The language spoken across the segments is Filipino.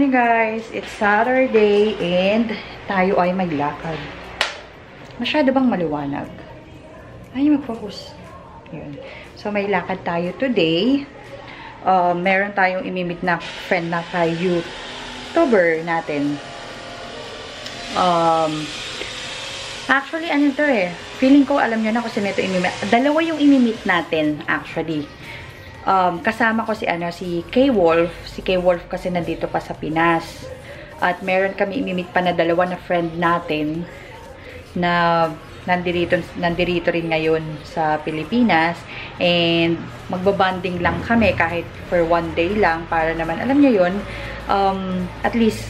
morning guys! It's Saturday and tayo ay maglakad. Masyado bang maliwanag? Ay, mag-focus. Yun. So, may lakad tayo today. Meron tayong imimit na friend na kay YouTuber natin. Actually, ano to eh. Feeling ko, alam nyo na kasi nito imimit. Dalawa yung imimit natin, actually. Kasama ko si K-Wolf. Si K-Wolf kasi nandito pa sa Pinas. At meron kami imimit pa na dalawa na friend natin na nandirito rin ngayon sa Pilipinas. And magbabanding lang kami kahit for one day lang para naman, alam nyo yun, at least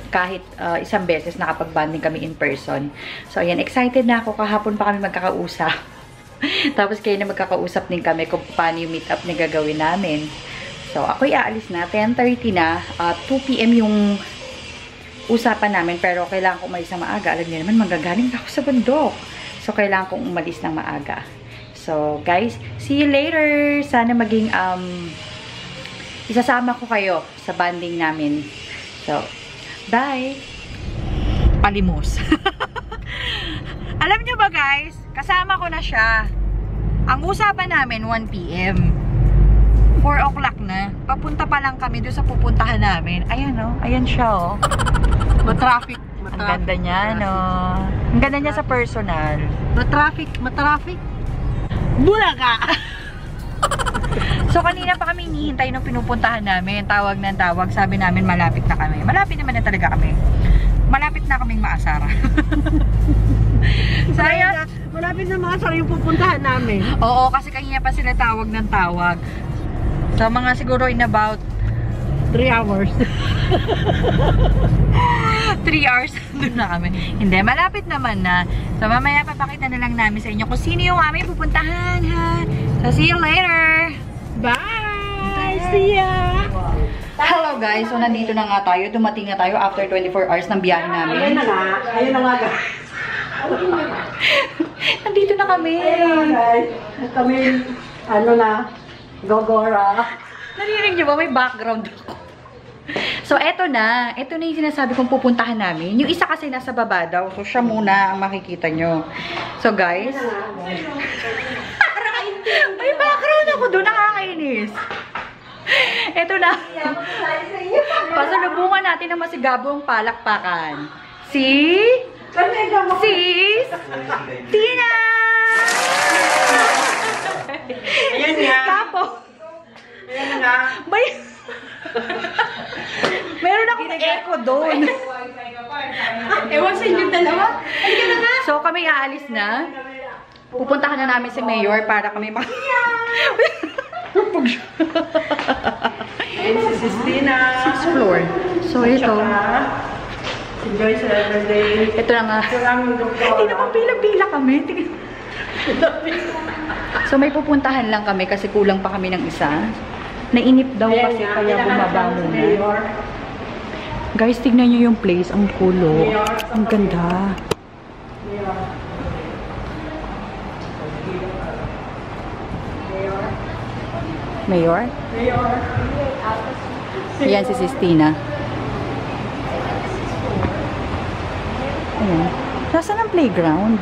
kahit isang beses nakapag-banding kami in person. So, ayan, excited na ako. Kahapon pa kami magkakausap. Tapos kayo na magkakausap din kami kung paano yung meet up na gagawin namin. So, ako'y aalis na. 10:30 na. 2 PM yung usapan namin. Pero kailangan ko umalis ng maaga. Alam niyo naman, manggagaling ako sa bundok. So, kailangan kong umalis ng maaga. So, guys, see you later. Sana maging, isasama ko kayo sa banding namin. So, bye! Palimos. Alam niyo ba, guys? Kasama ko na siya. Ang usapan namin, 1 PM. 4 o'clock na. Papunta pa lang kami doon sa pupuntahan namin. Ayan, oh. Ayan siya, oh. Matraffic. Ang ganda niya, no? Ang ganda niya sa personal. Matraffic. Bulaga! So, kanina pa kami hinihintay nung pinupuntahan namin. Tawag ng tawag. Sabi namin, malapit na kami. Malapit naman na talaga kami. Malapit na kaming maasara. So, ayan. Malapit na maasara yung pupuntahan namin. Oo, kasi kanina pa sila tawag ng tawag. So, mga siguro in about 3 hours. 3 hours doon na kami. Hindi, malapit naman na. So, mamaya papakita na lang namin sa inyo kung sino yung aming pupuntahan, ha? So, see you later! Bye! See ya! Hello guys! So, nandito na nga tayo. Dumating na tayo after 24 hours ng biyahe namin. Ayun na nga guys. Nandito na kami. Ayun guys. Kami, Gogora. Narinig niyo ba? May background ako. So, eto na. Eto na yung sinasabi kong pupuntahan namin. Yung isa kasi nasa baba daw. So, siya muna ang makikita nyo. So, guys. May background ako doon. Nakakainis. Eto na. Pasalubungan natin ng masigabong palakpakan. Si Tina! Ayan nga. Tapos, Ayan nga. meron akong echo doon. Ewan sa inyong dalawa. Halika na nga. So, kami aalis na. Pupuntahan na namin si Mayor para kami Ayan si Sistina. 6th floor. So, ito. Enjoy sa everyday. Ito na nga. Hindi naman pila-pila kami. So, may pupuntahan lang kami kasi kulang pa kami ng isa. Nainip daw kasi kaya bumaba muna. Guys, tignan nyo yung place. Ang kulo. Ang ganda. Mayor? Ayan si Sistina. Ayan. Nasaan ang playground?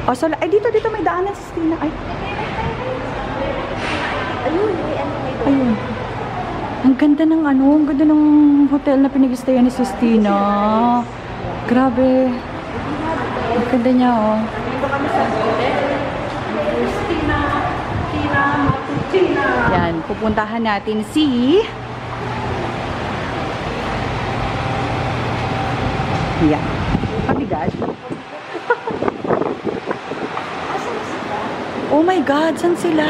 Oh, so, ay, dito may daanan si Sistina. Ay. Ayun. Ang ganda ng ang ganda ng hotel na pinag-stayan ni Sistina. Grabe. Ang ganda niya, oh. Dito kami sa hotel. Tina. Yan, pupuntahan natin si yan. Pabigat. Oh my God, saan sila?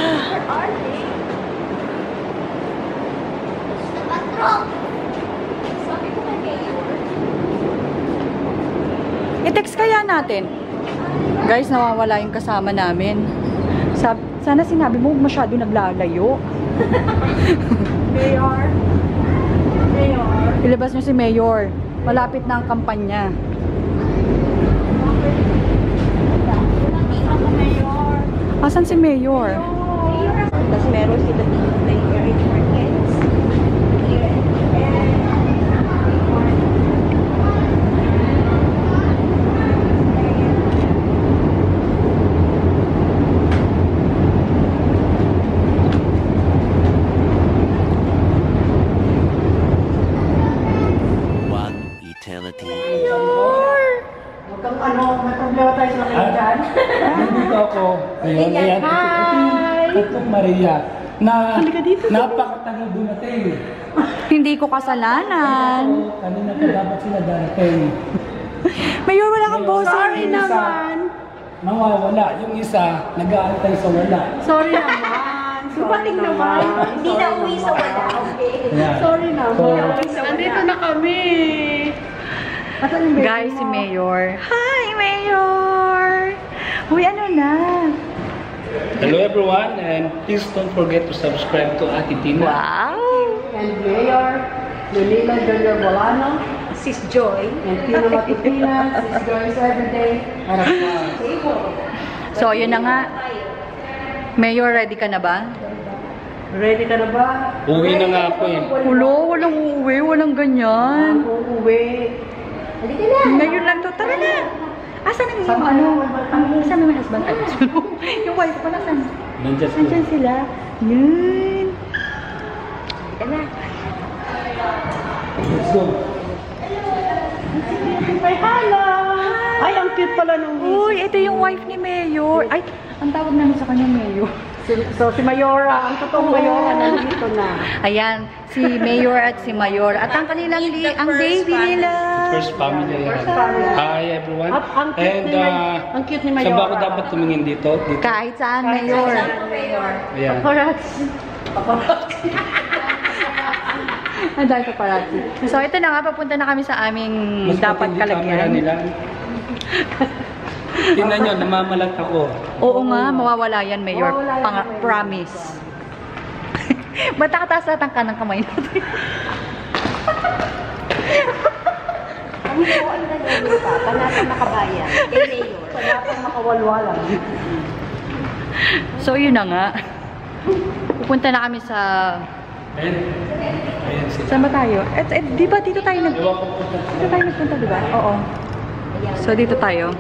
I-text kaya natin. Guys, nawawala yung kasama namin. Sana sinabi mo masyado naglalayo. Mayor. Ilabas nyo si Mayor. Malapit na ang kampanya. Asan si Mayor? Tapos meron sila dito na yung markets. may problema tayo sa kaibigan. Nandito ako. Ngayon, ayan. Ito yung Maria. Na napakatagal dumating. Hindi ko kasalanan. So, kanina pa dapat sila darating. Mayor, wala kang boss. Sorry Yung isa, naman. Mawawala. Yung isa, nag-aantay sa wala. Sorry naman. Dumating naman. Hindi na uwi sa wala. Ayan. Sorry naman. So, Nandito na kami. Guys, si Mayor. Hi, Mayor! Uy, ano na? hello everyone, and please don't forget to subscribe to Ate Tina. Wow! And Mayor, Lolita Junior Bolano, Sis Joy. and Tina Matutina, Sis Joyce Everyday, Arapwa. So, yun na nga. Mayor, ready ka na ba? Ready ka na ba? Uwi na nga ako eh. Ulo, walang uuwi, walang ganyan. Uuwi. Halika na. Ngayon lang to, tara na! Asan na yung ano? Asan na yung husband? Ay, yung wife ko, nasan? Nandiyan sila. Nandiyan sila. Yun. Halika na. Let's go. Ay, hello! Ay, ang cute pala nung Uy, ito yung wife ni Mayor. Ay, ang tawag namin sa kanya Mayor. So, si Mayora, ang totoong Mayora nandito na. Ayan, si Mayor at si Mayor. At ang kanilang ang baby nila. First family yan. Hi everyone. At ang cute And ni ang cute ni Mayora. saan ba ako dapat tumingin dito? Dito. Kahit saan, Mayor. Ayan. Paparazzi. Ang dahil paparazzi. So, ito na nga, papunta na kami sa aming Mas dapat matindi camera kalagyan. nila. Tingnan nyo, namamalat ako. Oo nga, mawawala yan, Mayor. Mawawala yan, Mayor. Promise. Ba't nakataas lahat ang kanang kamay natin? Ang po ang nalulog pa. Panatang makabayan. Kay Mayor. Panatang makawalwalan. So, yun na nga. Pupunta na kami sa... Ayan sila. Saan ba tayo? Di ba dito tayo Ewan ko kung dito tayo nagpunta, di ba? Oo. So, dito tayo.